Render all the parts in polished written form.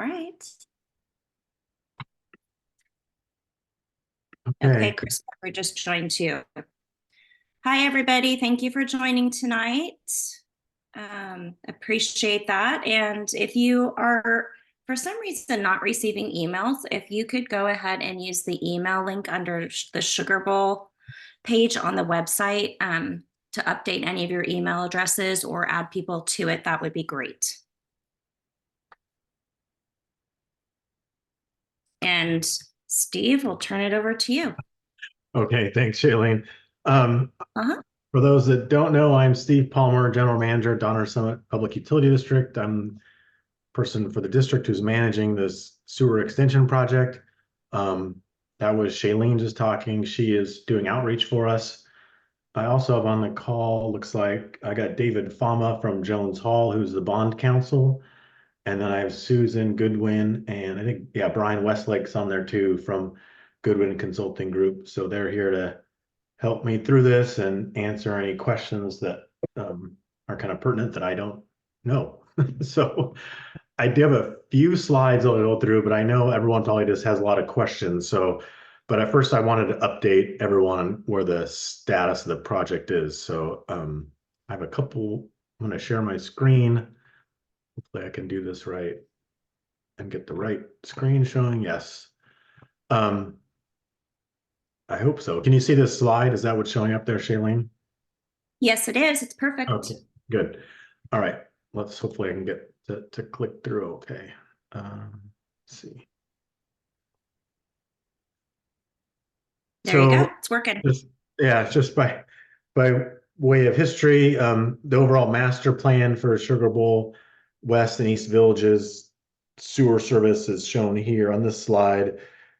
right. Okay. Okay, Chris, we just joined too. Hi, everybody. Thank you for joining tonight. Appreciate that. And if you are, for some reason, not receiving emails, if you could go ahead and use the email link under the Sugar Bowl page on the website to update any of your email addresses or add people to it, that would be great. And Steve, we'll turn it over to you. Okay, thanks, Shailene. Uh-huh. For those that don't know, I'm Steve Palmer, General Manager, Donner Summit Public Utility District. I'm the person for the district who's managing this sewer extension project. That was Shailene just talking. She is doing outreach for us. I also have on the call, looks like I got David Fama from Jones Hall, who's the bond counsel. And then I have Susan Goodwin and I think, yeah, Brian Westlake's on there too from Goodwin Consulting Group. So they're here to help me through this and answer any questions that are kind of pertinent that I don't know. So I do have a few slides I'll go through, but I know everyone probably just has a lot of questions. So, but at first I wanted to update everyone where the status of the project is. So I have a couple, I'm going to share my screen. Hopefully I can do this right and get the right screen showing. Yes. I hope so. Can you see this slide? Is that what's showing up there, Shailene? Yes, it is. It's perfect. Okay, good. All right. Let's hopefully I can get to click through. Okay. Let's see. There you go. So It's working. just by way of history, the overall master plan for Sugar Bowl West and East Villages sewer service is shown here on this slide,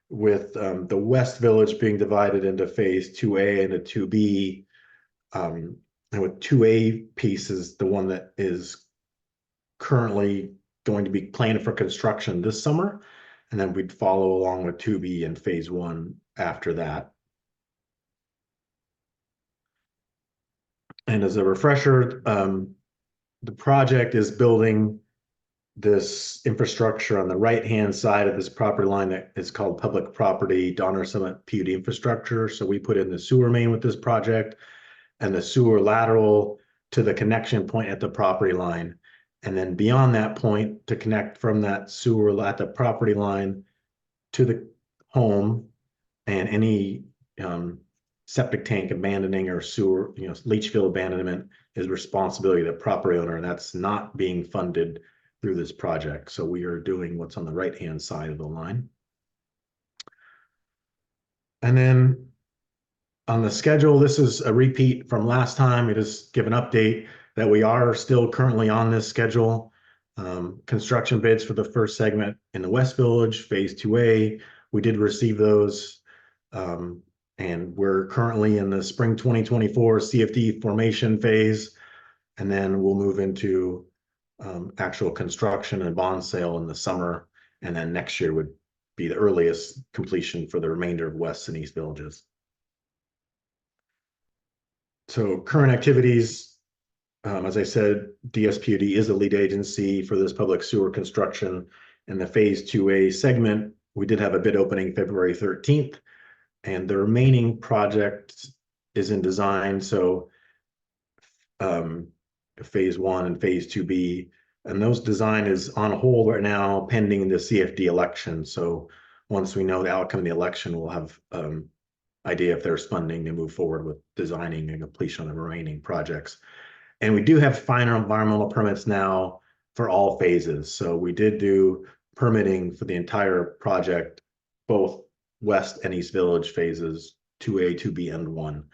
with the West Village being divided into phase 2A and a 2B. And with 2A piece is the one that is currently going to be planned for construction this summer. And then we'd follow along with 2B and phase 1 after that. And as a refresher, the project is building this infrastructure on the right-hand side of this property line that is called public property Donner Summit PUD infrastructure. So we put in the sewer main with this project and the sewer lateral to the connection point at the property line. And then beyond that point to connect from that sewer at the property line to the home and any septic tank abandoning or sewer, leach field abandonment is responsibility of the property owner, and that's not being funded through this project. So we are doing what's on the right-hand side of the line. And then on the schedule, this is a repeat from last time. It is give an update that we are still currently on this schedule. Construction bids for the first segment in the West Village, phase 2A, we did receive those. And we're currently in the spring 2024 CFD formation phase. And then we'll move into actual construction and bond sale in the summer. And then next year would be the earliest completion for the remainder of West and East Villages. So current activities, as I said, DSPUD is the lead agency for this public sewer construction. In the phase 2A segment, we did have a bid opening February 13th, and the remaining project is in design. So phase 1 and phase 2B, and those design is on hold right now pending the CFD election. So once we know the outcome of the election, we'll have idea if there's funding to move forward with designing and completion of the remaining projects. And we do have final environmental permits now for all phases. So we did do permitting for the entire project, both West and East Village phases 2A, 2B, and 1.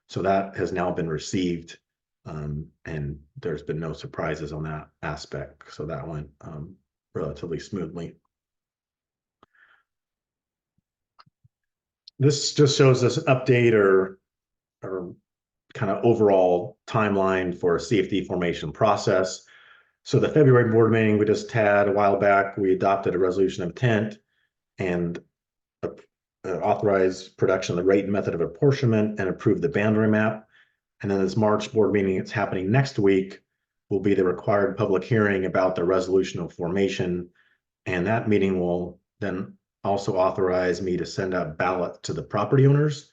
So that has now been received, and there's been no surprises on that aspect. So that went relatively smoothly. This just shows us update or kind of overall timeline for CFD formation process. So the February board meeting we just had a while back, we adopted a resolution of intent and authorized production of the rate and method of apportionment and approved the boundary map. And then this March board meeting, it's happening next week, will be the required public hearing about the resolution of formation And that meeting will then also authorize me to send out ballots to the property owners.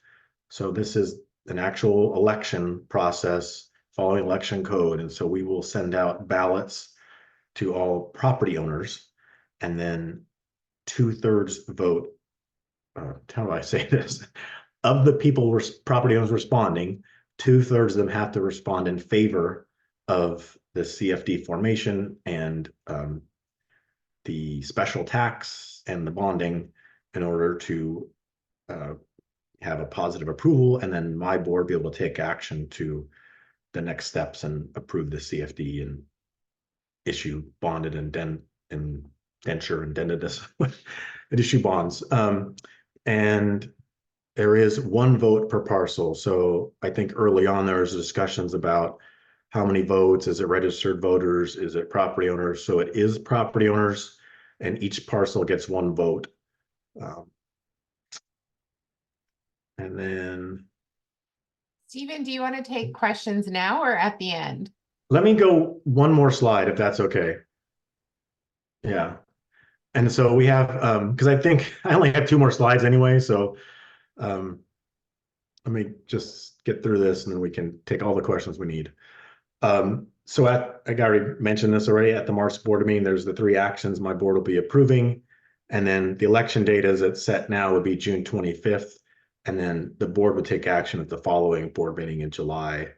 So this is an actual election process following election code. And so we will send out ballots to all property owners, and then 2/3 vote. How do I say this? Of the people, property owners responding, 2/3 of them have to respond in favor of the CFD formation and the special tax and the bonding in order to have a positive approval, and then my board be able to take action to the next steps and approve the CFD and issue bonded and indenture indebtedness and issue bonds. And there is one vote per parcel. So I think early on there was discussions about how many votes, is it registered voters, is it property owners? So it is property owners, and each parcel gets one vote. And then Stephen, do you want to take questions now or at the end? let me go one more slide if that's okay. Yeah. And so we have, because I think I only have 2 more slides anyway, so let me just get through this and then we can take all the questions we need. So I already mentioned this already at the March board meeting, there's the 3 actions my board will be approving. And then the election date as it's set now would be June 25th. And then the board would take action at the following board meeting in July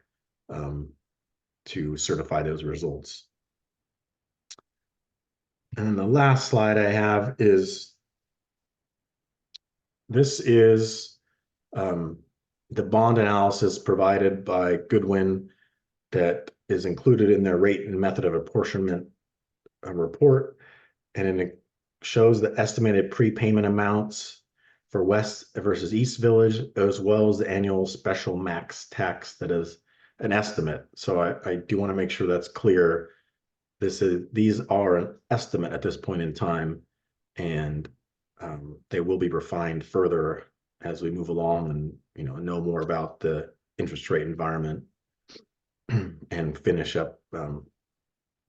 to certify those results. And then the last slide I have is, this is the bond analysis provided by Goodwin that is included in their rate and method of apportionment report. And it shows the estimated prepayment amounts for West versus East Village, as well as the annual special max tax that is an estimate. So I do want to make sure that's clear. These are an estimate at this point in time, and they will be refined further as we move along and know more about the interest rate environment and finish up the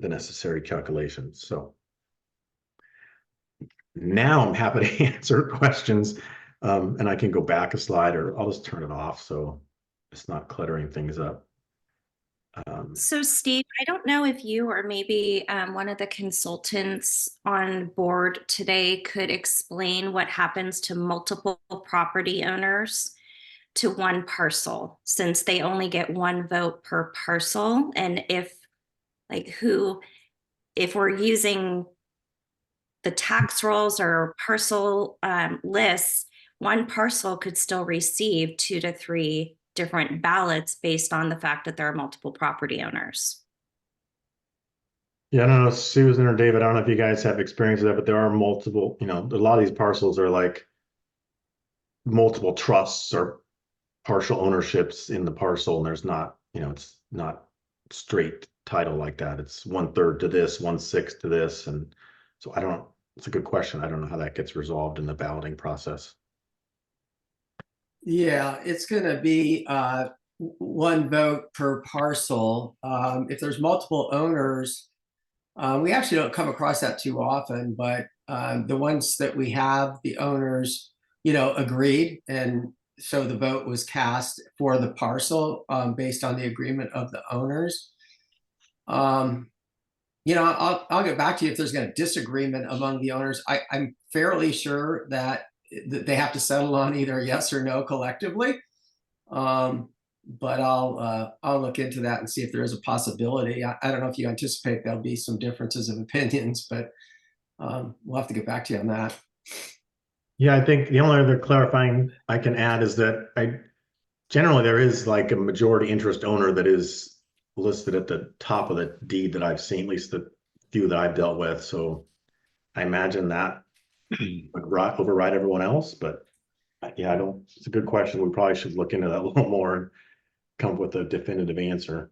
necessary calculations. So now I'm happy to answer questions, and I can go back a slide, or I'll just turn it off so it's not cluttering things up. So Steve, I don't know if you or maybe one of the consultants on board today could explain what happens to multiple property owners to one parcel, since they only get one vote per parcel. And if we're using the tax rolls or parcel lists, one parcel could still receive 2 to 3 different ballots based on the fact that there are multiple property owners. Yeah, I don't know, Susan or David, I don't know if you guys have experience with that, but there are multiple, a lot of these parcels are like multiple trusts or partial ownerships in the parcel, and there's not, it's not straight title like that. It's 1/3 to this, 1/6 to this. And so it's a good question. I don't know how that gets resolved in the balloting process. Yeah, it's going to be 1 vote per parcel. If there's multiple owners, we actually don't come across that too often, but the ones that we have, the owners, agreed. And so the vote was cast for the parcel based on the agreement of the owners. I'll get back to you if there's a disagreement among the owners. I'm fairly sure that they have to settle on either yes or no collectively. But I'll look into that and see if there is a possibility. I don't know if you anticipate there'll be some differences of opinions, but we'll have to get back to you on that. Yeah, I think the only other clarifying I can add is that generally there is like a majority interest owner that is listed at the top of the deed that I've seen, at least the few that I've dealt with. So I imagine that would override everyone else, but yeah, it's a good question. We probably should look into that a little more and come up with a definitive answer.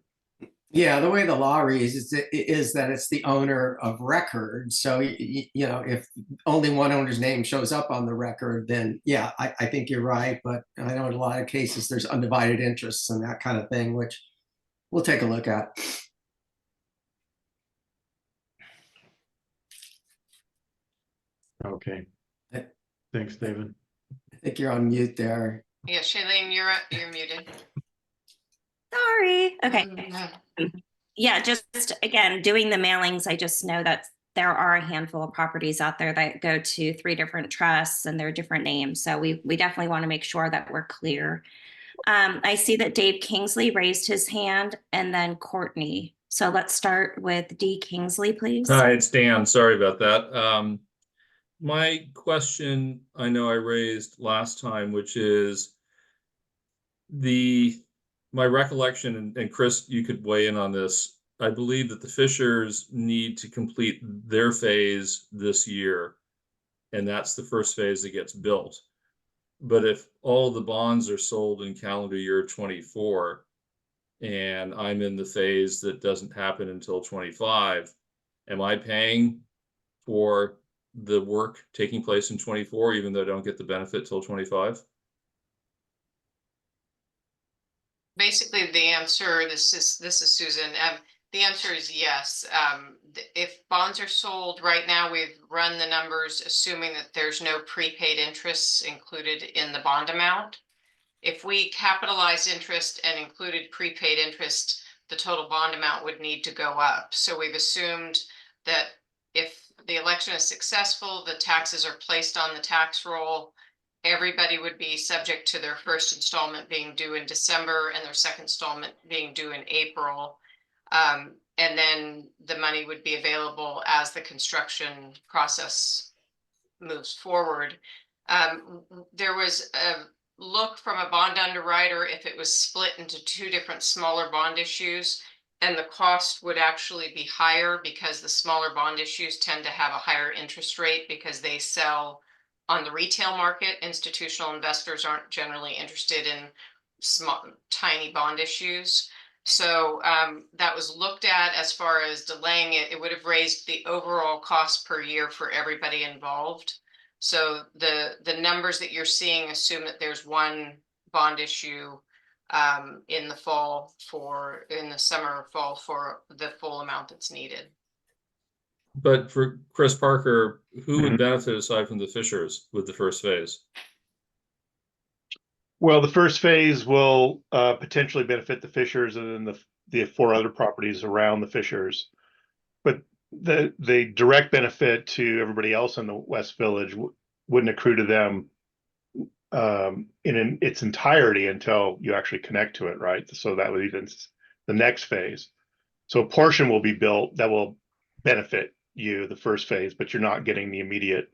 Yeah, the way the law reads is that it's the owner of record. So, if only one owner's name shows up on the record, then yeah, I think you're right. But I know in a lot of cases there's undivided interests and that kind of thing, which we'll take a look at. Okay. I- Thanks, David. I think you're on mute there. Yeah, Shailene, you're muted. Sorry. Okay. Mhm. Yeah, just again, doing the mailings, I just know that there are a handful of properties out there that go to 3 different trusts and they're different names. So we definitely want to make sure that we're clear. I see that Dave Kingsley raised his hand and then Courtney. So let's start with D. Kingsley, please. Hi, it's Dan. Sorry about that. My question I know I raised last time, which is my recollection, and Chris, you could weigh in on this. I believe that the Fishers need to complete their phase this year, and that's the first phase that gets built. But if all the bonds are sold in calendar year 24, and I'm in the phase that doesn't happen until 25, am I paying for the work taking place in 24, even though I don't get the benefit till 25? Basically, the answer, this is Susan. The answer is yes. If bonds are sold right now, we've run the numbers assuming that there's no prepaid interests included in the bond amount. If we capitalize interest and included prepaid interest, the total bond amount would need to go up. So we've assumed that if the election is successful, the taxes are placed on the tax roll. Everybody would be subject to their first installment being due in December and their second installment being due in April. And then the money would be available as the construction process moves forward. There was a look from a bond underwriter if it was split into 2 different smaller bond issues, and the cost would actually be higher because the smaller bond issues tend to have a higher interest rate because they sell on the retail market. Institutional investors aren't generally interested in small, tiny bond issues. So that was looked at as far as delaying it. It would have raised the overall cost per year for everybody involved. So the numbers that you're seeing assume that there's one bond issue in the summer or fall for the full amount that's needed. But for Chris Parker, who would benefit aside from the Fishers with the first phase? Well, the first phase will potentially benefit the Fishers and then the 4 other properties around the Fishers. But the direct benefit to everybody else in the West Village wouldn't accrue to them in its entirety until you actually connect to it, right? So that would be the next phase. So a portion will be built that will benefit you, the first phase, but you're not getting the immediate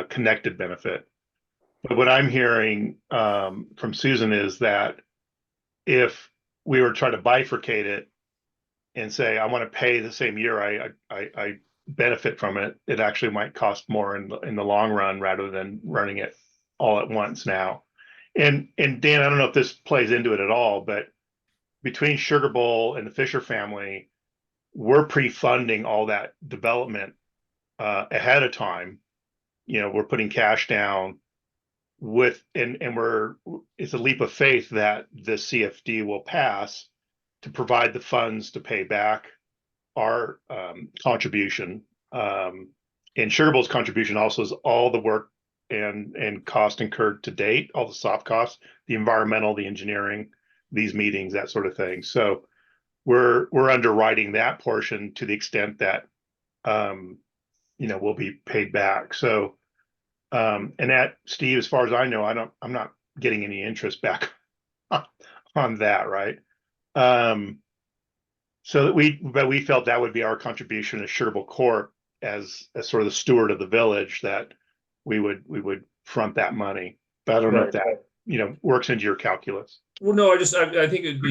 connected benefit. But what I'm hearing from Susan is that if we were trying to bifurcate it and say, I want to pay the same year I benefit from it, it actually might cost more in the long run rather than running it all at once now. And Dan, I don't know if this plays into it at all, but between Sugar Bowl and the Fisher family, we're pre-funding all that development ahead of time. You know, we're putting cash down and it's a leap of faith that the CFD will pass to provide the funds to pay back our contribution. And Sugar Bowl's contribution also is all the work and cost incurred to date, all the soft costs, the environmental, the engineering, these meetings, that sort of thing. So we're underwriting that portion to the extent that will be paid back. So and that, Steve, as far as I know, I'm not getting any interest back on that, right? So that we felt that would be our contribution as Sugar Bowl Corp as sort of the steward of the village, that we would front that money. But I don't know if that works into your calculus. Well, no, I think it'd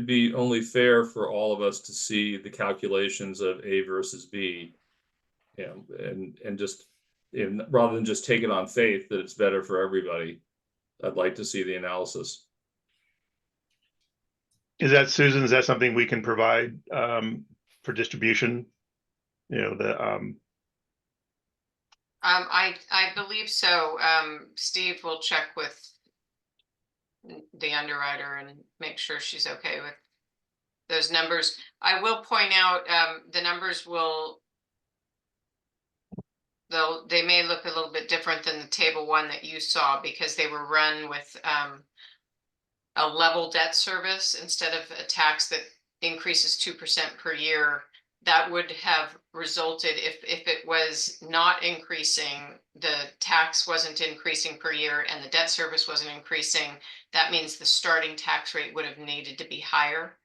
be only fair for all of us to see the calculations of A versus B, and just rather than just take it on faith that it's better for everybody. I'd like to see the analysis. Is that, Susan, is that something we can provide for distribution? I believe so. Steve will check with the underwriter and make sure she's okay with those numbers. I will point out the numbers will they may look a little bit different than the table one that you saw because they were run with a level debt service instead of a tax that increases 2% per year. That would have resulted if it was not increasing, the tax wasn't increasing per year and the debt service wasn't increasing. That means the starting tax rate would have needed to be higher.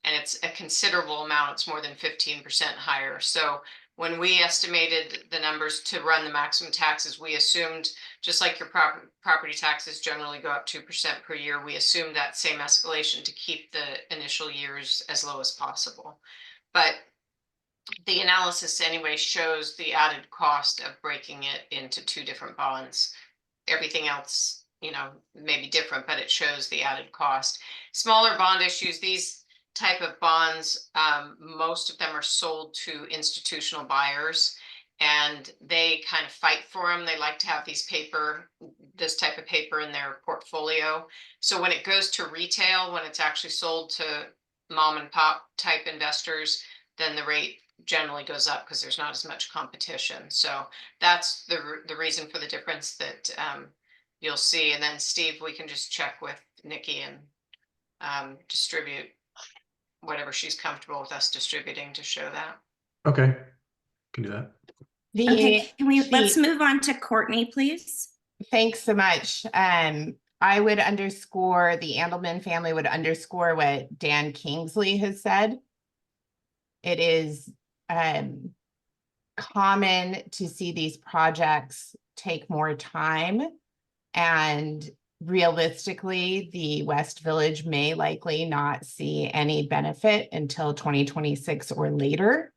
And it's a considerable amount. It's more than 15% higher. So when we estimated the numbers to run the maximum taxes, we assumed, just like your property taxes generally go up 2% per year, we assumed that same escalation to keep the initial years as low as possible. But the analysis anyway shows the added cost of breaking it into two different bonds. Everything else, may be different, but it shows the added cost. Smaller bond issues, these type of bonds, most of them are sold to institutional buyers and they kind of fight for them. They like to have this type of paper in their portfolio. So when it goes to retail, when it's actually sold to mom and pop type investors, then the rate generally goes up because there's not as much competition. So that's the reason for the difference that you'll see. And then Steve, we can just check with Nikki and distribute whatever she's comfortable with us distributing to show that. Okay, can do that. Okay, let's the- move on to Courtney, please. Thanks so much. I would underscore, the Andelman family would underscore what Dan Kingsley has said. It is common to see these projects take more time, and realistically, the West Village may likely not see any benefit until 2026 or later,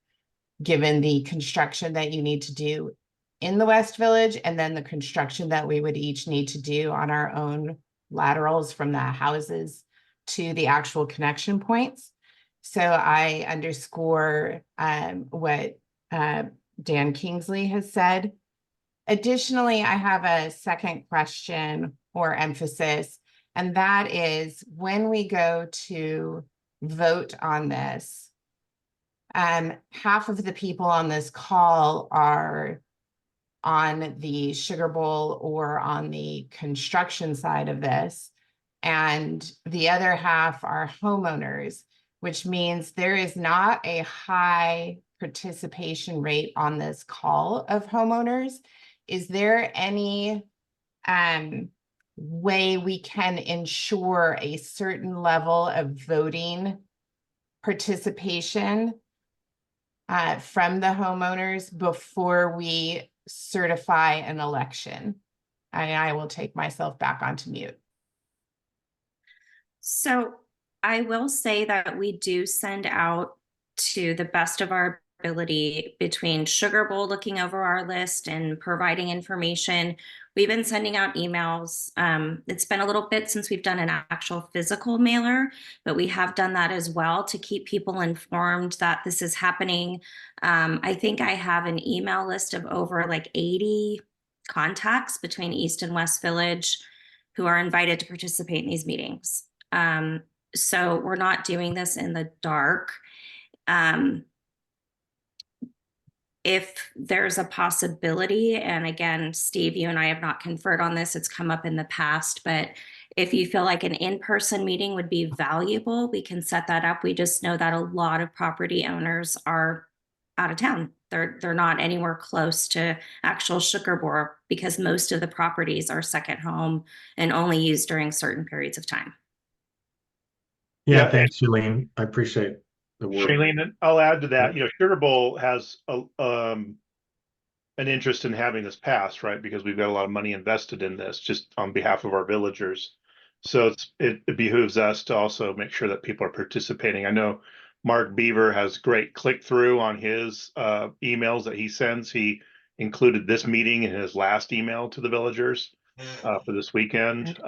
given the construction that you need to do in the West Village, and then the construction that we would each need to do on our own laterals from the houses to the actual connection points. So I underscore what Dan Kingsley has said. Additionally, I have a second question or emphasis, and that is when we go to vote on this, half of the people on this call are on the Sugar Bowl or on the construction side of this, and the other half are homeowners, which means there is not a high participation rate on this call of homeowners. Is there any way we can ensure a certain level of voting participation from the homeowners before we certify an election? I will take myself back onto mute. So I will say that we do send out, to the best of our ability, between Sugar Bowl looking over our list and providing information. We've been sending out emails. It's been a little bit since we've done an actual physical mailer, but we have done that as well to keep people informed that this is happening. I think I have an email list of over like 80 contacts between East and West Village who are invited to participate in these meetings. So we're not doing this in the dark. If there's a possibility, and again, Steve, you and I have not conferred on this, it's come up in the past, but if you feel like an in-person meeting would be valuable, we can set that up. We just know that a lot of property owners are out of town. They're not anywhere close to actual Sugar Bowl because most of the properties are second home and only used during certain periods of time. Yeah, thanks, Shalene. I appreciate the work. Shailene, I'll add to that, Sugar Bowl has an interest in having this passed, right? Because we've got a lot of money invested in this just on behalf of our villagers. So it behooves us to also make sure that people are participating. I know Mark Beaver has great click-through on his emails that he sends. He included this meeting in his last email to the villagers for this weekend.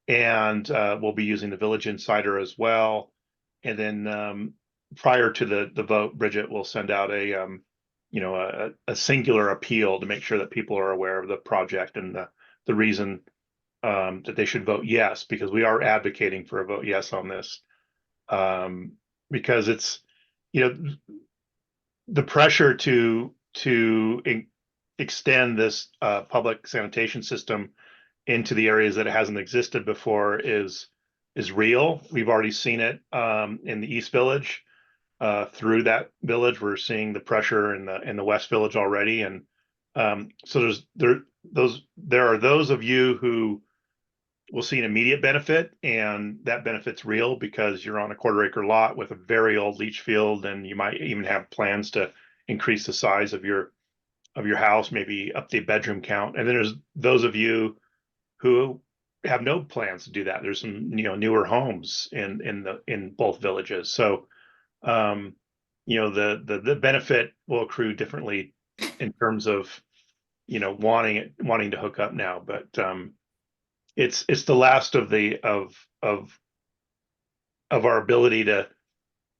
And we'll be using the Village Insider as well. And then prior to the vote, Bridget will send out a singular appeal to make sure that people are aware of the project and the reason that they should vote yes, because we are advocating for a vote yes on this. Because it's, the pressure to extend this public sanitation system into the areas that it hasn't existed before is real. We've already seen it in the East Village. Through that village, we're seeing the pressure in the West Village already, and so there are those of you who will see an immediate benefit, and that benefit's real because you're on a 1/4 acre lot with a very old leach field, and you might even have plans to increase the size of your house, maybe up the bedroom count. And then there's those of you who have no plans to do that. There's some newer homes in both villages, so the benefit will accrue differently in terms of wanting to hook up now, but it's the last of our ability to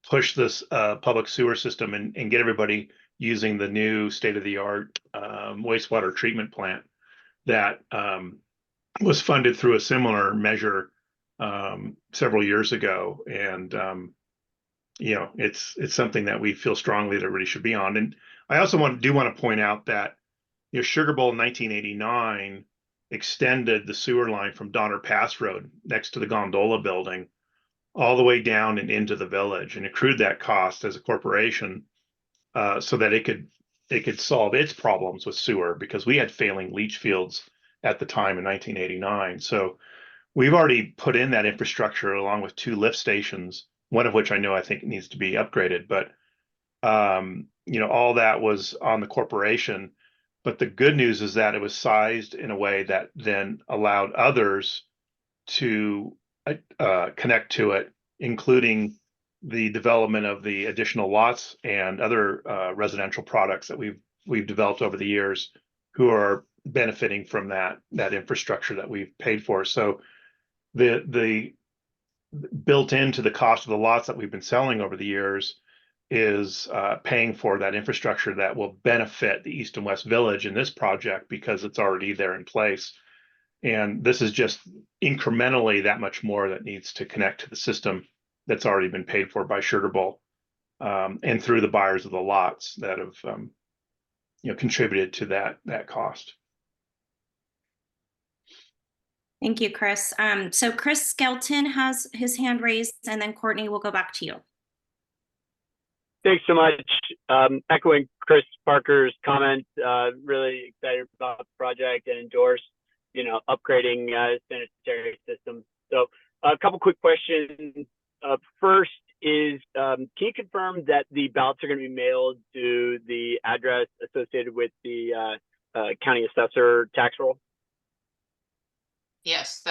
push this public sewer system and get everybody using the new state-of-the-art wastewater treatment plant that was funded through a similar measure several years ago. And it's something that we feel strongly that everybody should be on. And I also want to point out that Sugar Bowl in 1989 extended the sewer line from Donner Pass Road next to the Gondola building all the way down and into the village, and accrued that cost as a corporation so that it could solve its problems with sewer, because we had failing leach fields at the time in 1989. So we've already put in that infrastructure along with 2 lift stations, one of which I think needs to be upgraded, but all that was on the corporation. But the good news is that it was sized in a way that then allowed others to connect to it, including the development of the additional lots and other residential products that we've developed over the years, who are benefiting from that infrastructure that we've paid for. So the built into the cost of the lots that we've been selling over the years is paying for that infrastructure that will benefit the East and West Village in this project, because it's already there in place. And this is just incrementally that much more that needs to connect to the system that's already been paid for by Sugar Bowl and through the buyers of the lots that have contributed to that cost. Thank you, Chris. So Chris Skelton has his hand raised, and then Courtney, will go back to you. Thanks so much. Echoing Chris Parker's comment, really excited about the project and endorse, upgrading sanitary systems. So a couple quick questions. First is, can you confirm that the ballots are going to be mailed to the address associated with the county assessor tax roll? Yes,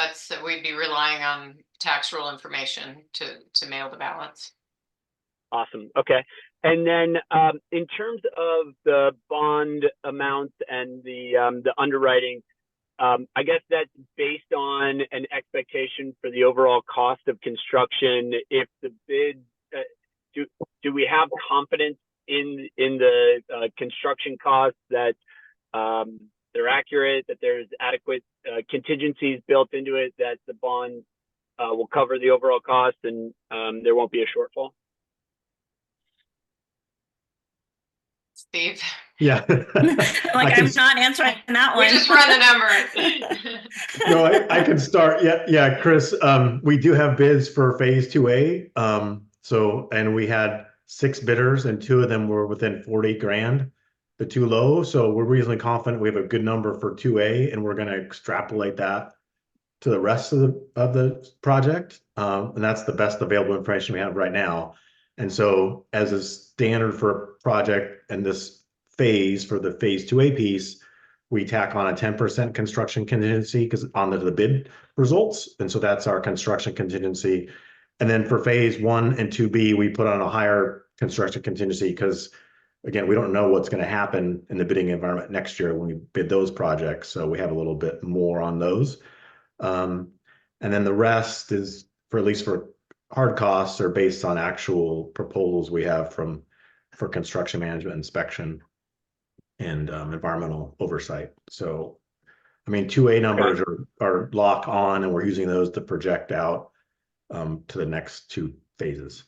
we'd be relying on tax roll information to mail the ballots. Awesome. Okay. And then in terms of the bond amounts and the underwriting, I guess that's based on an expectation for the overall cost of construction. If the bid, do we have confidence in the construction costs that they're accurate, that there's adequate contingencies built into it, that the bond will cover the overall cost and there won't be a shortfall? Steve? Yeah. I'm not answering that We one. just run the numbers. No, I can start. Yeah, Chris. We do have bids for phase 2A. And we had 6 bidders, and 2 of them were within 40 grand, the 2 low. So we're reasonably confident we have a good number for 2A, and we're going to extrapolate that to the rest of the project. And that's the best available information we have right now. And so, as a standard for a project and this phase, for the phase 2A piece, we tack on a 10% construction contingency because on the bid results. And so that's our construction contingency. And then for phase 1 and 2B, we put on a higher construction contingency because, again, we don't know what's going to happen in the bidding environment next year when we bid those projects. So we have a little bit more on those. And then the rest is, for at least for hard costs, are based on actual proposals we have for construction management, inspection, and environmental oversight. So, 2A numbers are lock on, and we're using those to project out to the next 2 phases.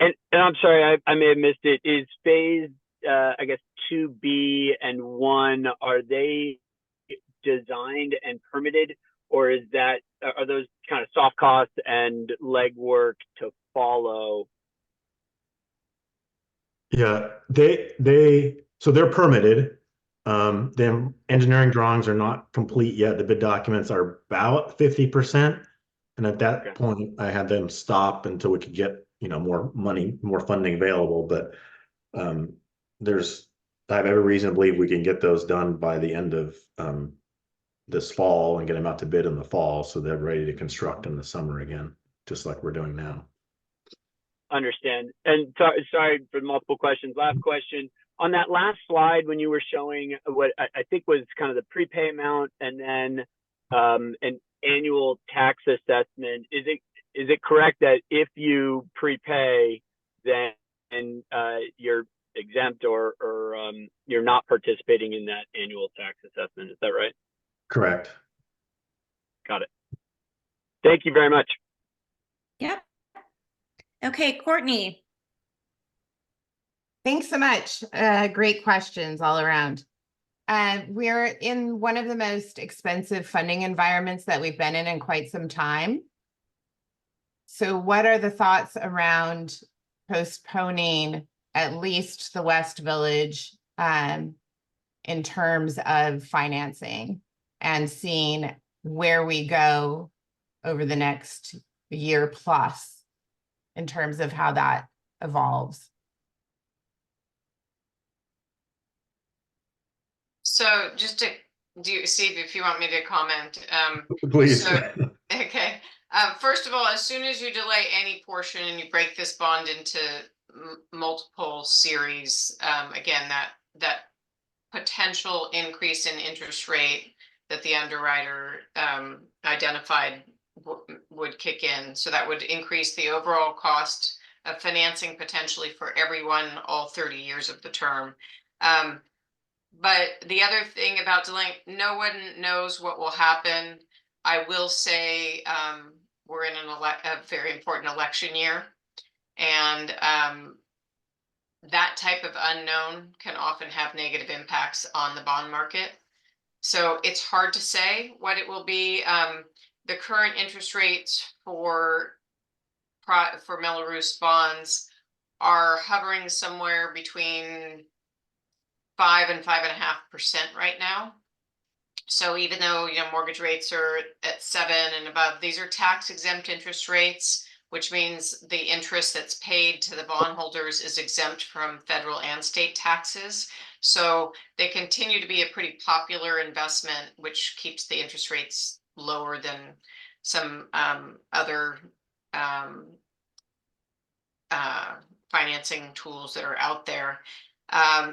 And I'm sorry, I may have missed it. Is phase, 2B and 1, are they designed and permitted, or are those kind of soft costs and legwork to follow? Yeah, so they're permitted. The engineering drawings are not complete yet. The bid documents are about 50%. And at that Okay. point, I had them stop until we could get, more money, more funding available. But I have every reason to believe we can get those done by the end of this fall and get them out to bid in the fall, so they're ready to construct in the summer again, just like we're doing now. Understand. And sorry for multiple questions. Last question. On that last slide, when you were showing what I think was kind of the prepay amount and then an annual tax assessment, is it correct that if you prepay, then you're exempt or you're not participating in that annual tax assessment? Is that right? Correct. Got it. Thank you very much. Yep. Okay, Courtney. Thanks so much. Great questions all around. We're in one of the most expensive funding environments that we've been in quite some time. So what are the thoughts around postponing at least the West Village in terms of financing and seeing where we go over the next year plus in terms of how that evolves? So just to Steve, if you want me to comment, Please. okay. First of all, as soon as you delay any portion and you break this bond into multiple series, again, that potential increase in interest rate that the underwriter identified would kick in. So that would increase the overall cost of financing potentially for everyone, all 30 years of the term. But the other thing about delaying, no one knows what will happen. I will say we're in a very important election year, and that type of unknown can often have negative impacts on the bond market. So it's hard to say what it will be. The current interest rates for Mello-Roos bonds are hovering somewhere between 5 and 5.5% right now. So even though mortgage rates are at 7 and above, these are tax exempt interest rates, which means the interest that's paid to the bondholders is exempt from federal and state taxes. So they continue to be a pretty popular investment, which keeps the interest rates lower than some other financing tools that are out there.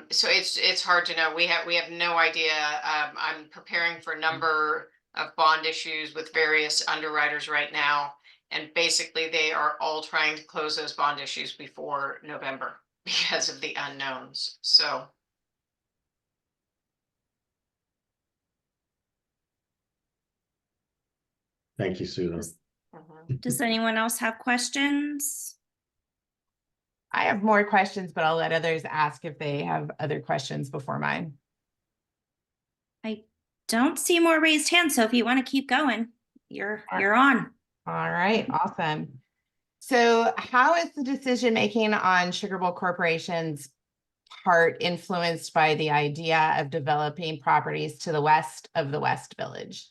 So it's hard to know. We have no idea. I'm preparing for a number of bond issues with various underwriters right now, and basically they are all trying to close those bond issues before November because of the unknowns. So Thank you, Susan. Does anyone else have questions? I have more questions, but I'll let others ask if they have other questions before mine. I don't see more raised hands, so if you want to keep going, you're on. All right, awesome. So how is the decision making on Sugar Bowl Corporation's part influenced by the idea of developing properties to the west of the West Village?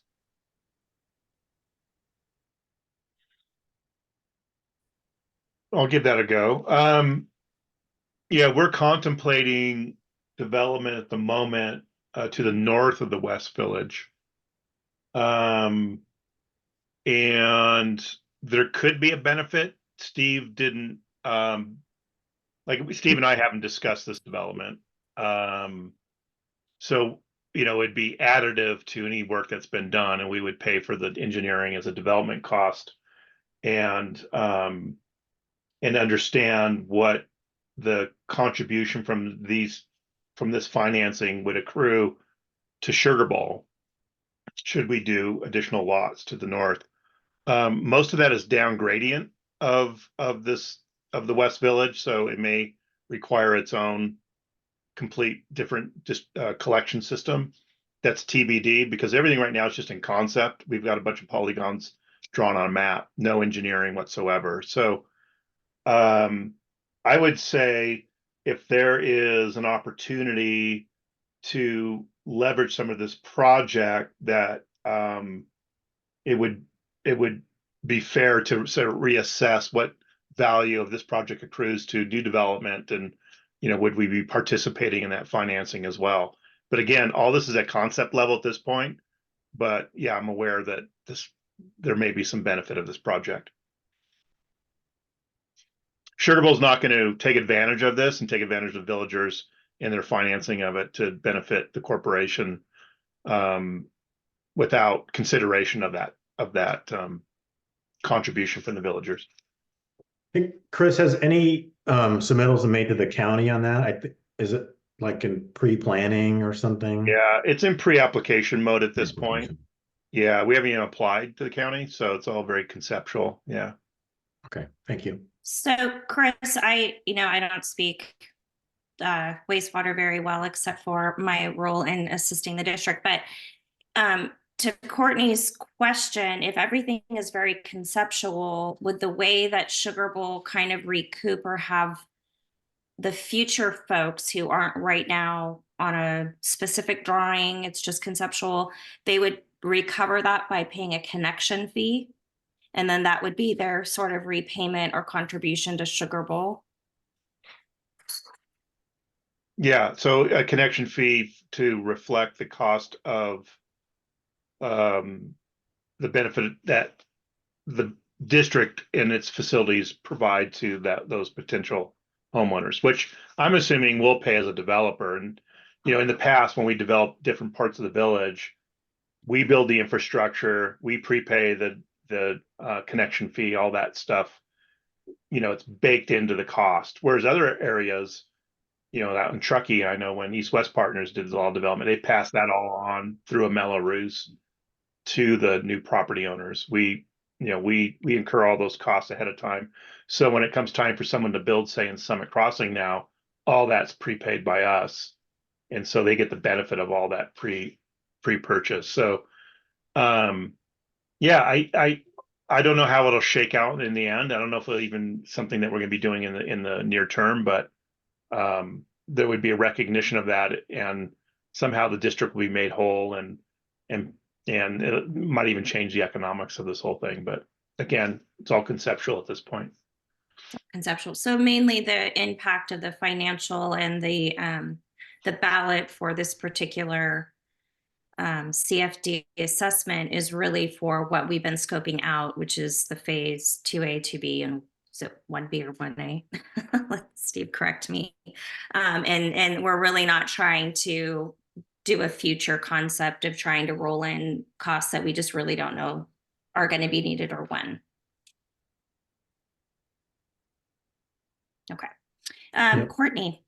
I'll give that a go. Yeah, we're contemplating development at the moment to the north of the West Village. And there could be a benefit. Steve didn't, Steve and I haven't discussed this development. So, it'd be additive to any work that's been done, and we would pay for the engineering as a development cost. And understand what the contribution from this financing would accrue to Sugar Bowl should we do additional lots to the north. Most of that is down gradient of the West Village, so it may require its own complete different just collection system. That's TBD, because everything right now is just in concept. We've got a bunch of polygons drawn on a map, no engineering whatsoever. So I would say if there is an opportunity to leverage some of this project, that it would be fair to sort of reassess what value of this project accrues to new development, and would we be participating in that financing as well? But again, all this is at concept level at this point. But yeah, I'm aware that there may be some benefit of this project. Sugar Bowl is not going to take advantage of this and take advantage of villagers in their financing of it to benefit the corporation without consideration of that contribution from the villagers. I think Chris, has any submittals been made to the county on that? I think, is it like in pre-planning or something? Yeah, it's in pre-application mode at this point. Yeah, we haven't even applied to the county, so it's all very conceptual. Yeah. Okay, thank you. So Chris, I don't speak wastewater very well, except for my role in assisting the district. But to Courtney's question, if everything is very conceptual, would the way that Sugar Bowl kind of recoup or have the future folks who aren't right now on a specific drawing, it's just conceptual, they would recover that by paying a connection fee? And then that would be their sort of repayment or contribution to Sugar Bowl? Yeah, so a connection fee to reflect the cost of the benefit that the district and its facilities provide to those potential homeowners, which I'm assuming we'll pay as a developer. And in the past, when we developed different parts of the village, we build the infrastructure, we prepay the connection fee, all that stuff. It's baked into the cost. Whereas other areas, out in Truckee, I know when East West Partners did all development, they passed that all on through a Mello-Roos to the new property owners. We incur all those costs ahead of time. So when it comes time for someone to build, say in Summit Crossing now, all that's prepaid by us. And so they get the benefit of all that pre-purchase. So yeah, I don't know how it'll shake out in the end. I don't know if it'll even something that we're going to be doing in the near term, but there would be a recognition of that, and somehow the district will be made whole, and it might even change the economics of this whole thing. But again, it's all conceptual at this point. Conceptual. So mainly the impact of the financial and the ballot for this particular CFD assessment is really for what we've been scoping out, which is the phase 2A, 2B, and so 1B or 1A. Let Steve correct me. And we're really not trying to do a future concept of trying to roll in costs that we just really don't know are going to be needed or when. Okay. Yep. Courtney.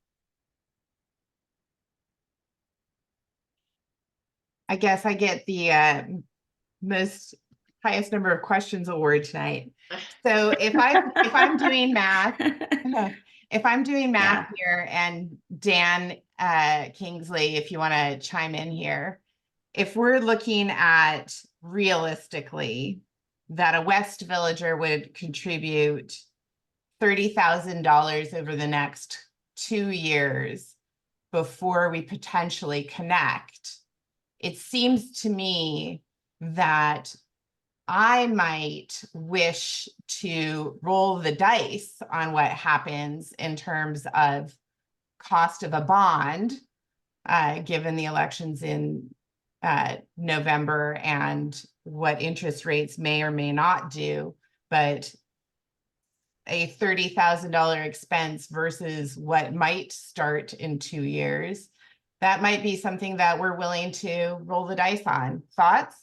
I guess I get the most highest number of questions award tonight. So if I'm doing math, if I'm doing math here, and Dan Kingsley, if you want to chime in here, if we're looking at realistically that a West Villager would contribute $30,000 over the next 2 years before we potentially connect, it seems to me that I might wish to roll the dice on what happens in terms of cost of a bond, given the elections in November and what interest rates may or may not do. But a $30,000 expense versus what might start in 2 years, that might be something that we're willing to roll the dice on. Thoughts?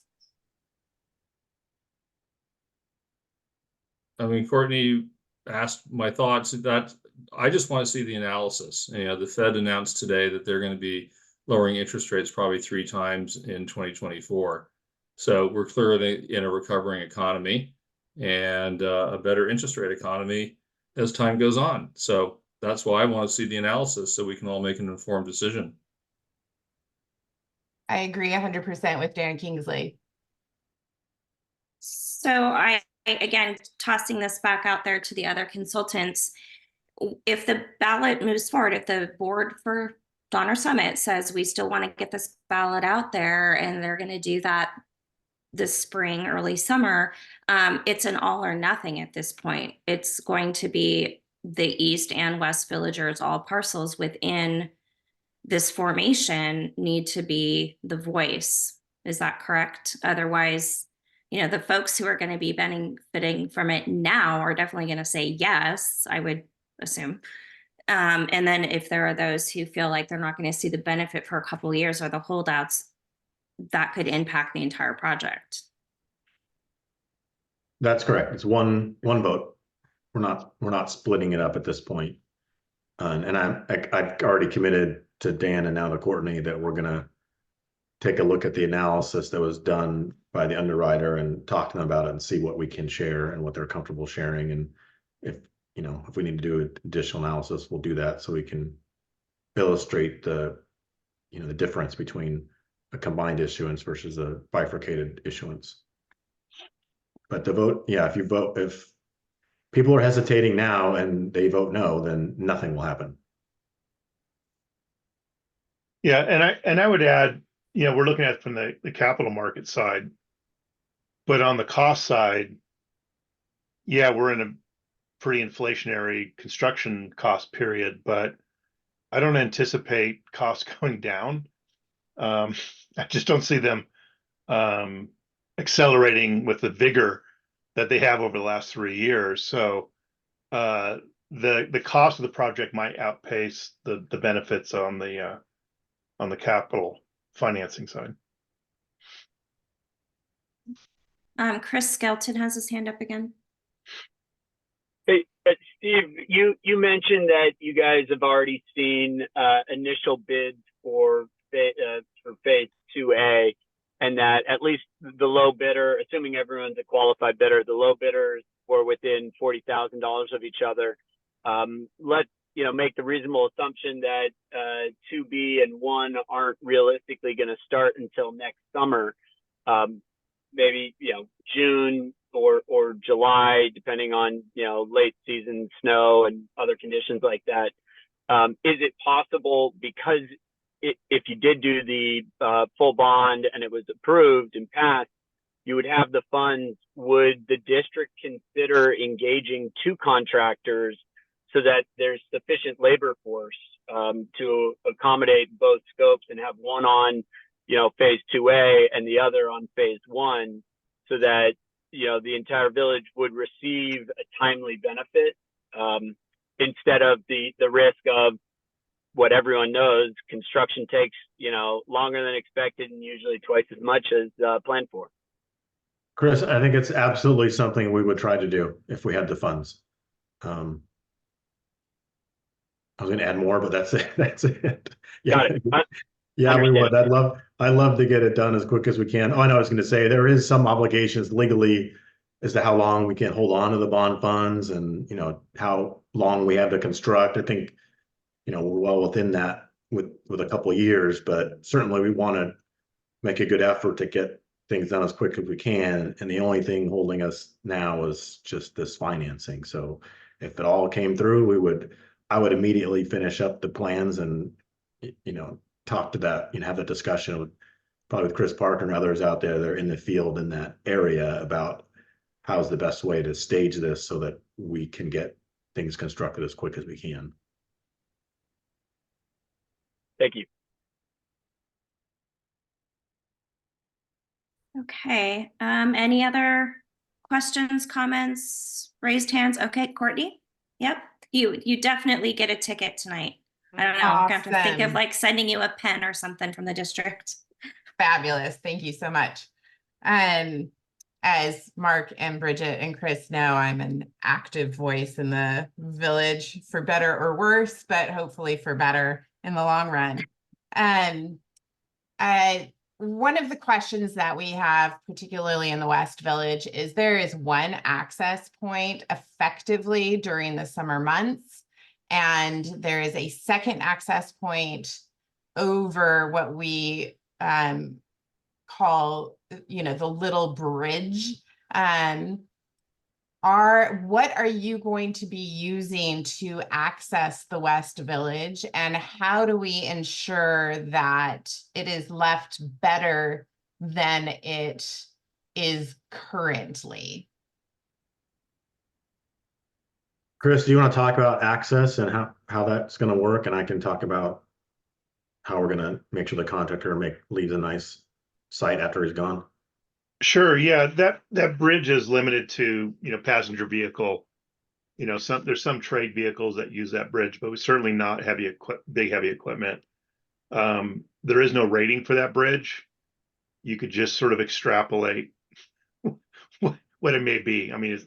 I mean, Courtney asked my thoughts. That I just want to see the analysis. The Fed announced today that they're going to be lowering interest rates probably 3 times in 2024. So we're clearly in a recovering economy and a better interest rate economy as time goes on. So That's why I want to see the analysis so we can all make an informed decision. I agree 100% with Dan Kingsley. So again, tossing this back out there to the other consultants, if the ballot moves forward, if the board for Donner Summit says we still want to get this ballot out there and they're going to do that this spring, early summer, it's an all or nothing at this point. It's going to be the East and West Villagers, all parcels within this formation need to be the voice. Is that correct? Otherwise, the folks who are going to be benefiting from it now are definitely going to say yes, I would assume. And then if there are those who feel like they're not going to see the benefit for a couple of years or the holdouts, that could impact the entire project. That's correct. It's one vote. We're not splitting it up at this point. And I've already committed to Dan and now to Courtney that we're gonna take a look at the analysis that was done by the underwriter and talk to them about it and see what we can share and what they're comfortable sharing. And if we need to do additional analysis, we'll do that so we can illustrate the difference between a combined issuance versus a bifurcated issuance. But the vote, if people are hesitating now and they vote no, then nothing will happen. Yeah, and I would add, we're looking at it from the capital market side, but on the cost side, we're in a pretty inflationary construction cost period, but I don't anticipate costs going down. I just don't see them accelerating with the vigor that they have over the last 3 years. So the cost of the project might outpace the benefits on the capital financing side. Chris Skelton has his hand up again. Hey, Steve, you mentioned that you guys have already seen initial bids for phase 2A, and that at least the low bidder, assuming everyone's a qualified bidder, the low bidders were within $40,000 of each other. Let's make the reasonable assumption that 2B and 1 aren't realistically going to start until next summer, maybe June or July, depending on late season snow and other conditions like that. Is it possible, because if you did do the full bond and it was approved and passed, you would have the funds? Would the district consider engaging 2 contractors so that there's sufficient labor force to accommodate both scopes and have one on phase 2A and the other on phase 1, so that the entire village would receive a timely benefit, instead of the risk of what everyone knows, construction takes longer than expected and usually twice as much as planned for? Chris, I think it's absolutely something we would try to do if we had the funds. I was going to add more, but that's it. That's it. Yeah. Got it. Yeah, we would. I'd love to get it done as quick as we can. Oh, I know I was going to say there is some obligations legally as to how long we can hold on to the bond funds and, how long we have to construct. I think, we're well within that with a couple of years, but certainly we want to make a good effort to get things done as quick as we can. And the only thing holding us now is just this financing. So if it all came through, I would immediately finish up the plans and, talk to that, have a discussion with probably with Chris Parker and others out there that are in the field in that area about how's the best way to stage this so that we can get things constructed as quick as we can. Thank you. Okay. Any other questions, comments, raised hands? Okay, Courtney. Yep. You definitely get a ticket tonight. I don't know. I'm going to have to think of Awesome. sending you a pen or something from the district. Fabulous. Thank you so much. As Mark and Bridget and Chris know, I'm an active voice in the village, for better or worse, but hopefully for better in the long run. One of the questions that we have, particularly in the West Village, is there is one access point effectively during the summer months. And there is a second access point over what we call, the little bridge. What are you going to be using to access the West Village, and how do we ensure that it is left better than it is currently? Chris, do you want to talk about access and how that's going to work? And I can talk about how we're going to make sure the contractor leaves a nice site after he's gone. Sure, yeah, that bridge is limited to, passenger vehicle. There's some trade vehicles that use that bridge, but certainly not big heavy equipment. There is no rating for that bridge. You could just sort of extrapolate what it may be. I mean,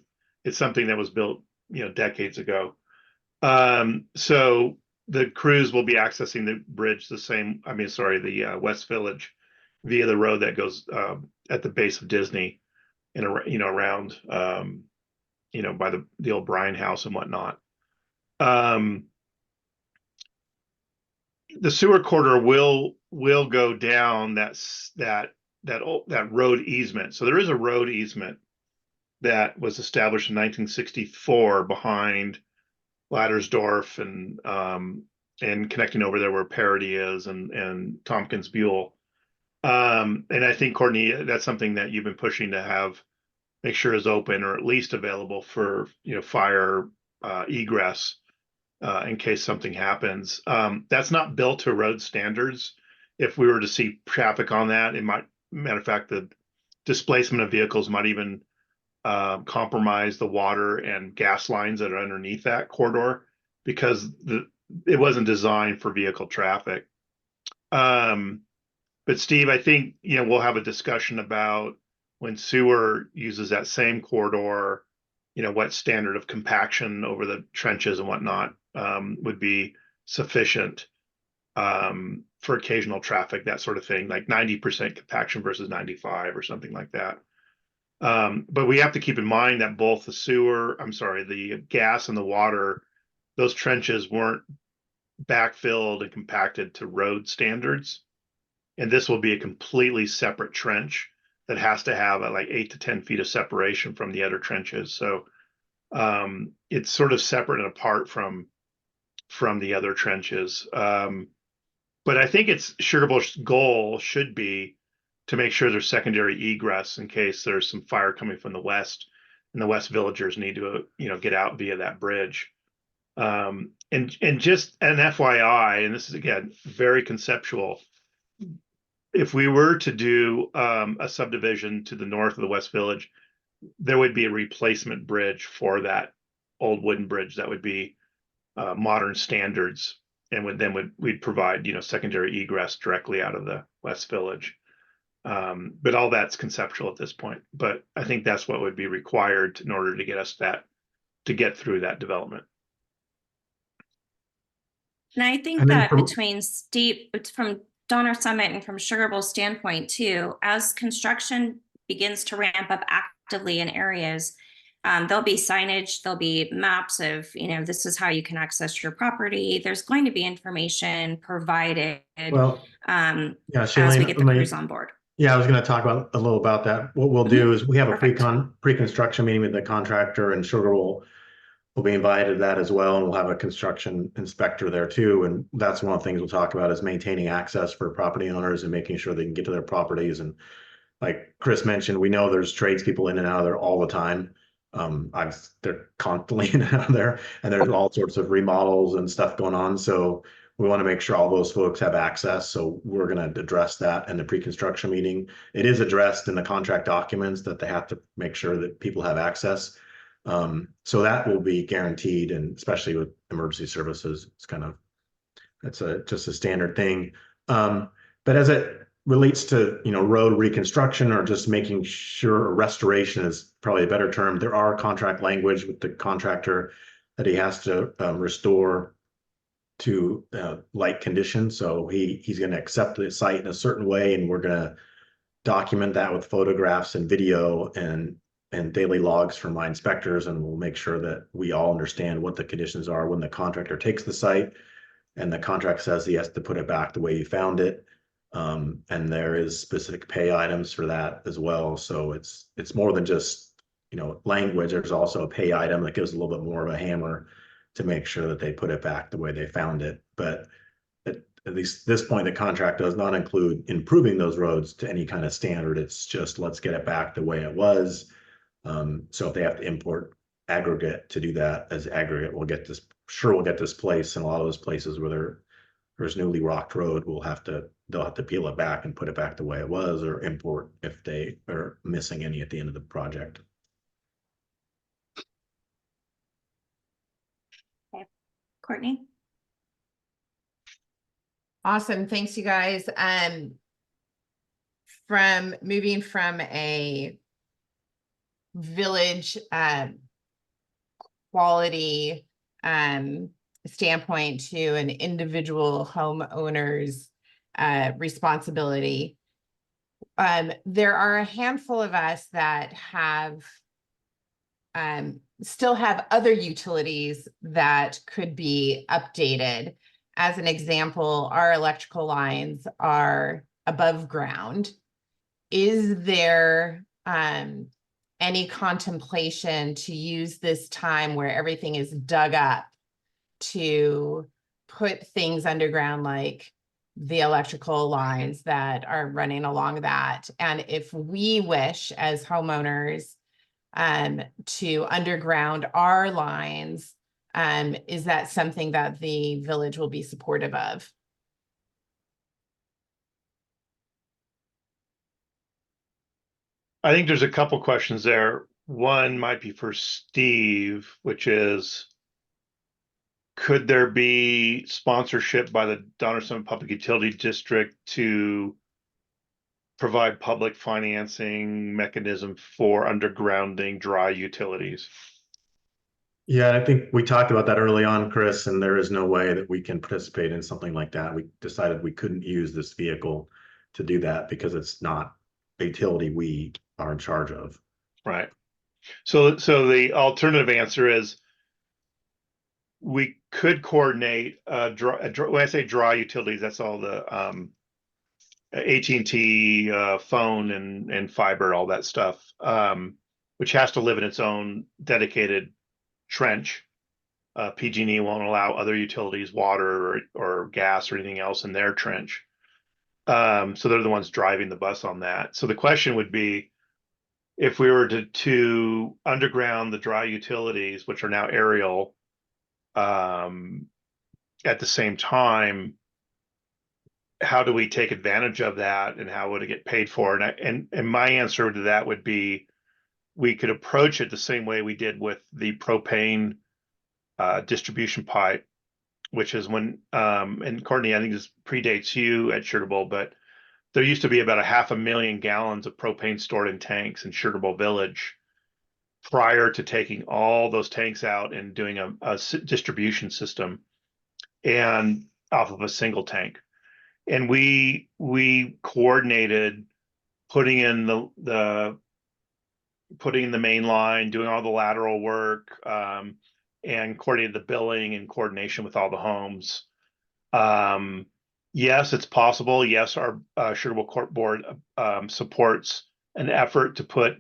it's something that was built, decades ago. So the crews will be accessing the bridge the West Village via the road that goes at the base of Disney and around by the old Bryan House and whatnot. The sewer corridor will go down that road easement. So there is a road easement that was established in 1964 behind Laddersdorf and connecting over there where Parity is and Tompkins Buell. And I think, Courtney, that's something that you've been pushing to make sure is open or at least available for fire egress in case something happens. That's not built to road standards. If we were to see traffic on that, matter of fact, the displacement of vehicles might even compromise the water and gas lines that are underneath that corridor because it wasn't designed for vehicle traffic. But Steve, I think, we'll have a discussion about when sewer uses that same corridor, what standard of compaction over the trenches and whatnot would be sufficient for occasional traffic, that sort of thing, like 90% compaction versus 95 or something like that. But we have to keep in mind that both the gas and the water, those trenches weren't backfilled and compacted to road standards. And this will be a completely separate trench that has to have like 8 to 10 feet of separation from the other trenches. So it's sort of separate and apart from the other trenches. But I think Sugar Bowl's goal should be to make sure there's secondary egress in case there's some fire coming from the west and the West Villagers need to, get out via that bridge. And just an FYI, and this is again, very conceptual. If we were to do a subdivision to the north of the West Village, there would be a replacement bridge for that old wooden bridge that would be modern standards, and we'd provide secondary egress directly out of the West Village. But all that's conceptual at this point. But I think that's what would be required in order to get us to get through that development. And I think And then that from- between from Donner Summit and from Sugar Bowl standpoint too, as construction begins to ramp up actively in areas, there'll be signage, there'll be maps of, this is how you can access your property. There's going to be information provided Well, yeah, as Shailene, we get the crews on board. Yeah, I was going to talk a little about that. What we'll do is we have a Perfect. pre-construction meeting with the contractor, and Sugar Bowl will be invited to that as well. And we'll have a construction inspector there too. And that's one of the things we'll talk about is maintaining access for property owners and making sure they can get to their properties. And like Chris mentioned, we know there's tradespeople in and out of there all the time. They're constantly in and out of there, and there's all sorts of remodels and stuff going on. So we want to make sure all those folks have access. So we're going to address that in the pre-construction meeting. It is addressed in the contract documents that they have to make sure that people have access. So that will be guaranteed, and especially with emergency services, it's just a standard thing. But as it relates to, road reconstruction or just making sure restoration is probably a better term, there are contract language with the contractor that he has to restore to like conditions. So he's going to accept the site in a certain way, and we're going to document that with photographs and video and and daily logs from my inspectors, and we'll make sure that we all understand what the conditions are when the contractor takes the site. And the contract says he has to put it back the way he found it. And there is specific pay items for that as well. So it's more than just, language. There's also a pay item that gives a little bit more of a hammer to make sure that they put it back the way they found it. But at least this point, the contract does not include improving those roads to any kind of standard. It's just, let's get it back the way it was. So if they have to import aggregate to do that, as aggregate, we'll get displaced in a lot of those places where there's newly rocked road. They'll have to peel it back and put it back the way it was, or import if they are missing any at the end of the project. Courtney? Awesome. Thanks, you guys. From moving from a village quality standpoint to an individual homeowner's responsibility. There are a handful of us that have still have other utilities that could be updated. As an example, our electrical lines are above ground. Is there any contemplation to use this time where everything is dug up to put things underground, like the electrical lines that are running along that? And if we wish as homeowners to underground our lines, is that something that the village will be supportive of? I think there's a couple questions there. One might be for Steve, which is, could there be sponsorship by the Donner Summit Public Utility District to provide public financing mechanism for undergrounding dry utilities? Yeah, I think we talked about that early on, Chris, and there is no way that we can participate in something like that. We decided we couldn't use this vehicle to do that because it's not a utility we are in charge of. Right. So the alternative answer is we could coordinate when I say dry utilities, that's all the AT&T phone and fiber, all that stuff, which has to live in its own dedicated trench. PG&E won't allow other utilities, water or gas or anything else in their trench. So they're the ones driving the bus on that. So the question would be, if we were to underground the dry utilities, which are now aerial, at the same time, how do we take advantage of that, and how would it get paid for? And my answer to that would be, we could approach it the same way we did with the propane distribution pipe, which is when, and Courtney, I think this predates you at Sugarbowl, but there used to be about 500,000 gallons of propane stored in tanks in Sugarbowl Village prior to taking all those tanks out and doing a distribution system and off of a single tank. And we coordinated putting in the main line, doing all the lateral work, and coordinated the billing and coordination with all the homes. Yes, it's possible. Yes, our Sugarbowl Court Board supports an effort to put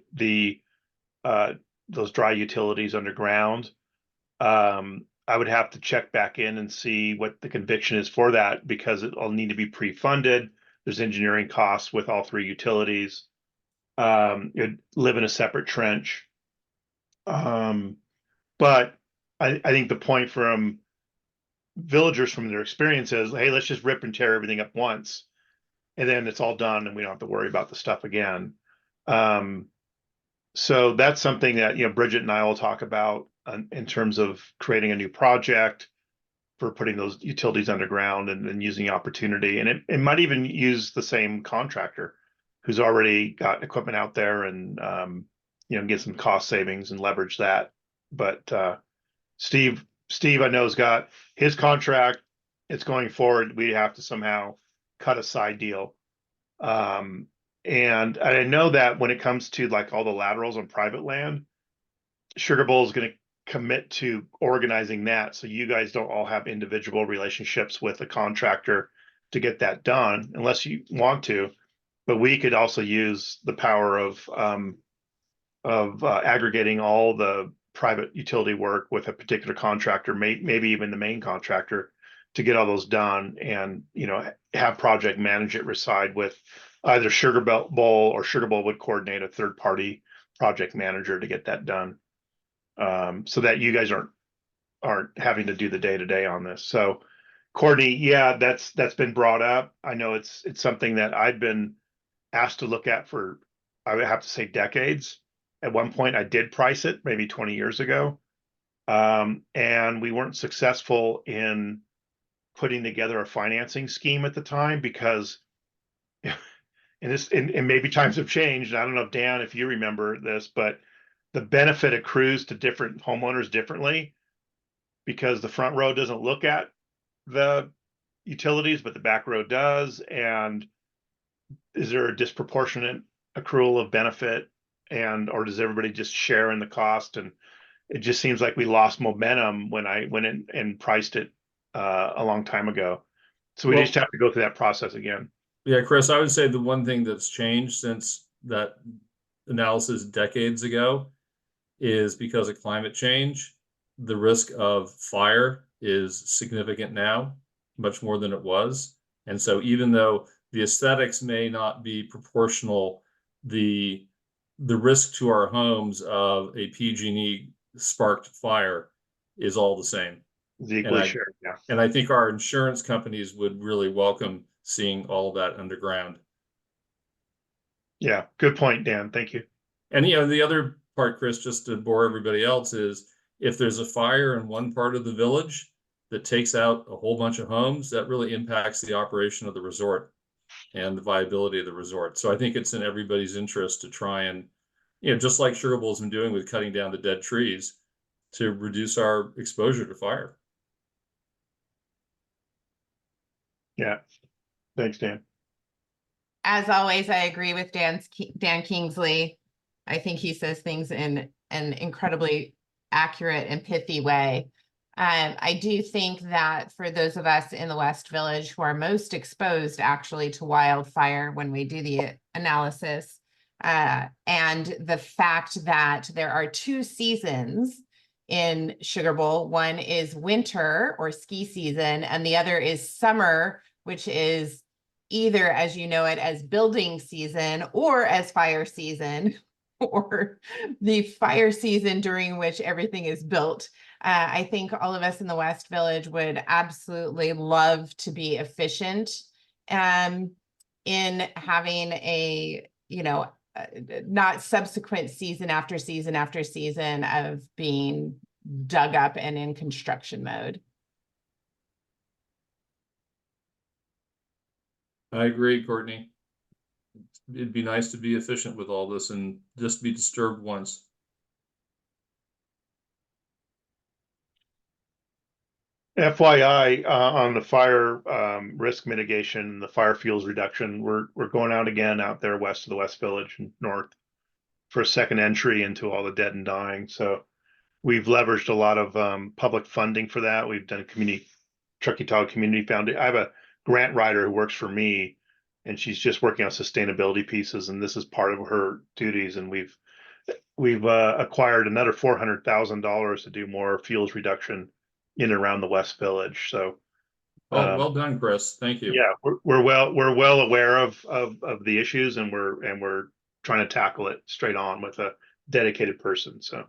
those dry utilities underground. I would have to check back in and see what the conviction is for that, because it'll need to be pre-funded. There's engineering costs with all three utilities. You'd live in a separate trench. But I think the point from villagers from their experience is, hey, let's just rip and tear everything up once, and then it's all done and we don't have to worry about the stuff again. So that's something that, Bridget and I will talk about in terms of creating a new project for putting those utilities underground and then using the opportunity. And it might even use the same contractor who's already got equipment out there, and get some cost savings and leverage that. But Steve, I know, has got his contract. It's going forward. We have to somehow cut a side deal And I know that when it comes to like all the laterals on private land, Sugar Bowl is going to commit to organizing that. So you guys don't all have individual relationships with a contractor to get that done unless you want to. But we could also use the power of aggregating all the private utility work with a particular contractor, maybe even the main contractor, to get all those done, and have project manage it reside with either Sugar Bowl, or Sugar Bowl would coordinate a third party project manager to get that done, so that you guys aren't having to do the day to day on this. So Courtney, yeah, that's been brought up. I know it's something that I've been asked to look at for, I would have to say, decades. At one point I did price it maybe 20 years ago. And we weren't successful in putting together a financing scheme at the time because and maybe times have changed. I don't know if Dan, if you remember this, but the benefit accrues to different homeowners differently because the front row doesn't look at the utilities, but the back row does. And is there a disproportionate accrual of benefit, or does everybody just share in the cost? And it just seems like we lost momentum when I went in and priced it a long time ago. So we just have to go through that process again. Yeah, Chris, I would say the one thing that's changed since that analysis decades ago is because of climate change. The risk of fire is significant now, much more than it was. And so even though the aesthetics may not be proportional, the risk to our homes of a PG&E sparked fire is all the same. Equally shared, yeah. And I think our insurance companies would really welcome seeing all of that underground. Yeah, good point, Dan. Thank you. And the other part, Chris, just to bore everybody else, is if there's a fire in one part of the village that takes out a whole bunch of homes, that really impacts the operation of the resort and the viability of the resort. So I think it's in everybody's interest to try and, just like Sugar Bowl's been doing with cutting down the dead trees, to reduce our exposure to fire. Yeah. Thanks, Dan. As always, I agree with Dan Kingsley. I think he says things in an incredibly accurate and pithy way. I do think that for those of us in the West Village who are most exposed actually to wildfire when we do the analysis, and the fact that there are 2 seasons in Sugar Bowl, one is winter or ski season, and the other is summer, which is either as you know it as building season or as fire season, or the fire season during which everything is built. I think all of us in the West Village would absolutely love to be efficient in having a, not subsequent season after season after season of being dug up and in construction mode. I agree, Courtney. It'd be nice to be efficient with all this and just be disturbed once. FYI, on the fire risk mitigation, the fire fuels reduction, we're going out again out there west of the West Village and north for a second entry into all the dead and dying. So we've leveraged a lot of public funding for that. We've done a Truckee Tahoe Community Foundation. I have a grant writer who works for me, and she's just working on sustainability pieces, and this is part of her duties. And we've acquired another $400,000 to do more fuels reduction in and around the West Village. So well done, Chris. Thank you. Yeah, we're well aware of the issues, and we're trying to tackle it straight on with a dedicated person. So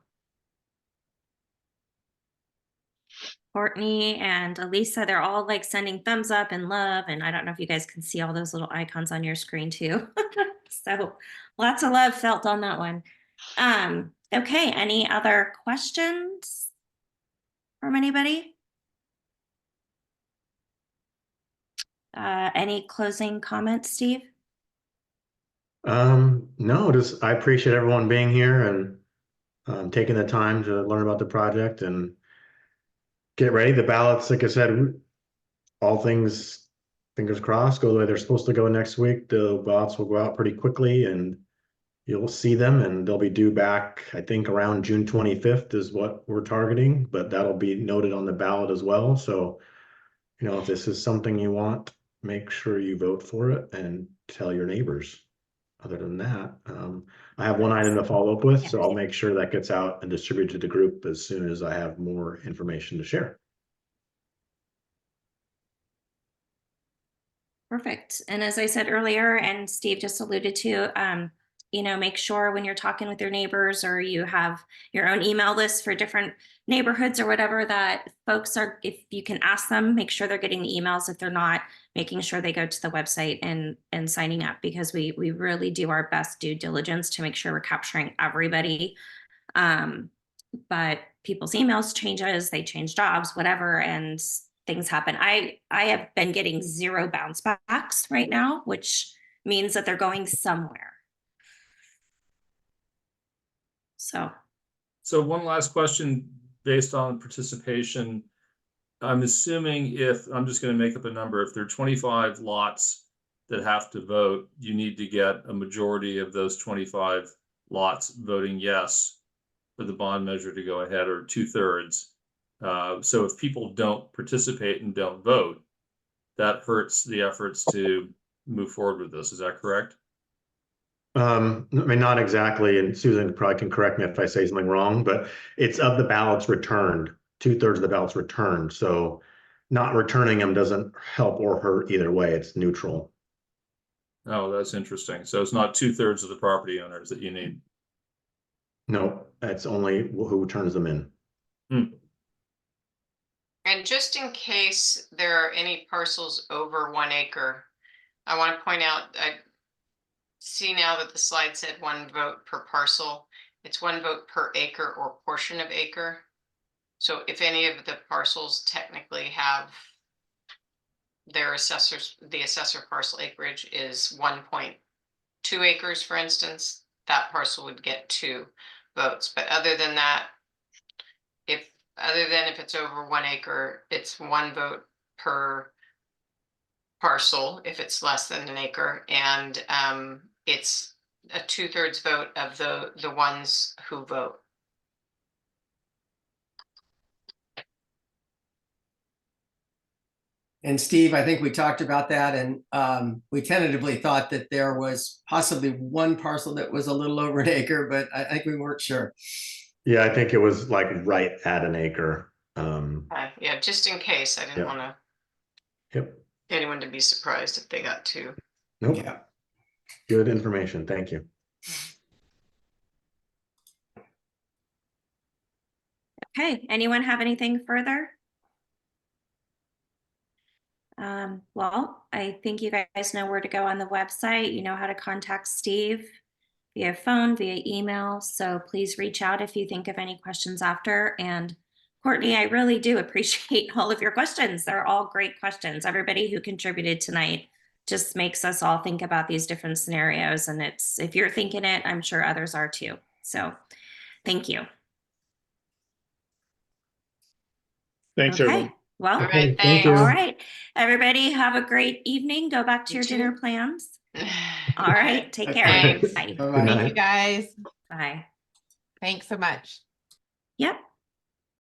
Courtney and Elisa, they're all like sending thumbs up and love. And I don't know if you guys can see all those little icons on your screen too. So lots of love felt on that one. Okay, any other questions from anybody? Any closing comments, Steve? No, just I appreciate everyone being here and taking the time to learn about the project and get ready. The ballots, like I said, all things fingers crossed, go the way they're supposed to go next week. The ballots will go out pretty quickly and you'll see them and they'll be due back, I think around June 25th is what we're targeting, but that'll be noted on the ballot as well. So, you know, if this is something you want, make sure you vote for it and tell your neighbors. Other than that, I have one item to follow up with, so I'll make sure that gets out and distributed to the group as soon as I have more information to share. Perfect. And as I said earlier, and Steve just alluded to, you know, make sure when you're talking with your neighbors or you have your own email list for different neighborhoods or whatever, that folks are, if you can ask them, make sure they're getting the emails. If they're not, making sure they go to the website and signing up, because we really do our best due diligence to make sure we're capturing everybody. But people's emails changes, they change jobs, whatever, and things happen. I have been getting 0 bounce backs right now, which means that they're going somewhere. So one last question based on participation. I'm assuming if, I'm just going to make up a number, if there are 25 lots that have to vote, you need to get a majority of those 25 lots voting yes for the bond measure to go ahead, or 2/3. So if people don't participate and don't vote, that hurts the efforts to move forward with this. Is that correct? I mean, not exactly, and Susan probably can correct me if I say something wrong, but it's of the ballots returned, 2/3 of the ballots returned. So not returning them doesn't help or hurt either way. It's neutral. Oh, that's interesting. So it's not 2/3 of the property owners that you need. No, it's only who turns them in. And just in case there are any parcels over 1 acre, I want to point out, I see now that the slide said 1 vote per parcel. It's 1 vote per acre or portion of acre. So if any of the parcels technically have their assessors, the assessor parcel acreage is 1.2 acres, for instance, that parcel would get 2 votes. But other than that, if it's over 1 acre, it's 1 vote per parcel if it's less than an acre, and it's a 2/3 vote of the ones who vote. And Steve, I think we talked about that, and we tentatively thought that there was possibly 1 parcel that was a little over an acre, but I think we weren't sure. Yeah, I think it was like right at an acre. Yeah, just in case, I didn't Yeah. want to Yep. anyone to be surprised if they got 2. Nope. Yeah. Good information. Thank you. Okay, anyone have anything further? Well, I think you guys know where to go on the website. You know how to contact Steve via phone, via email. So please reach out if you think of any questions after. And Courtney, I really do appreciate all of your questions. They're all great questions. Everybody who contributed tonight just makes us all think about these different scenarios. And it's, if you're thinking it, I'm sure others are too. So thank you. Thanks, Okay. everyone. Well, All Okay, right, thank thanks. you. all right. Everybody have a great evening. Go back to You your too. dinner plans. All right. Take care. Thanks. Bye. Good Bye-bye. night. Thank you, guys. Bye. Thanks so much. Yep.